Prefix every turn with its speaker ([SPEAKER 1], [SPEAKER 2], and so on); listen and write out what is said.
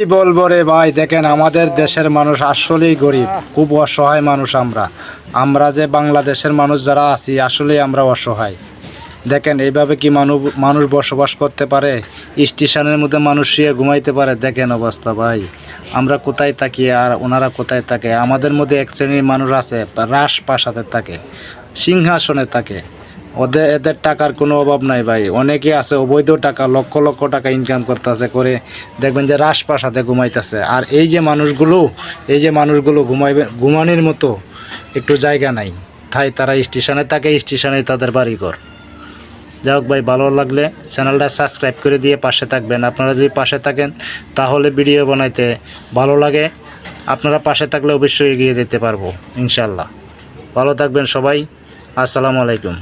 [SPEAKER 1] কি বলবো রে ভাই, দেখেন আমাদের দেশের মানুষ আসলেই গরিব, খুব অসহায় মানুষ। আমরা যে বাংলাদেশের মানুষ যারা আছি আসলেই আমরা অসহায়। দেখেন এইভাবে কি মানুষ বসবাস করতে পারে? স্টেশনের মধ্যে মানুষ শুয়ে ঘুমাইতে পারে? দেখেন অবস্থা ভাই, আমরা কোথায় থাকি আর ওনারা কোথায় থাকে? আমাদের মধ্যে এক শ্রেণীর মানুষ আছে রাজপ্রাসাদে থাকে, সিংহাসনে থাকে, এদের টাকার কোনো অভাব নাই ভাই। অনেকে আছে অবৈধ টাকা লক্ষ লক্ষ টাকা ইনকাম করতেছে, করে দেখবেন যে রাজপ্রাসাদে ঘুমাইতেছে। আর এই যে মানুষগুলো ঘুমানোর মতো একটু জায়গা নাই, তাই তারা স্টেশনে থাকে, স্টেশনে তাদের বাড়িঘর। যাই হোক ভাই, ভালো লাগলে চ্যানেলটা সাবস্ক্রাইব করে দিয়ে পাশে থাকবেন। আপনারা যদি পাশে থাকেন তাহলে ভিডিও বানাইতে ভালো লাগে। আপনারা পাশে থাকলে অবশ্যই এগিয়ে যেতে পারবো ইনশাল্লাহ। ভালো থাকবেন সবাই। আসসালামু আলাইকুম।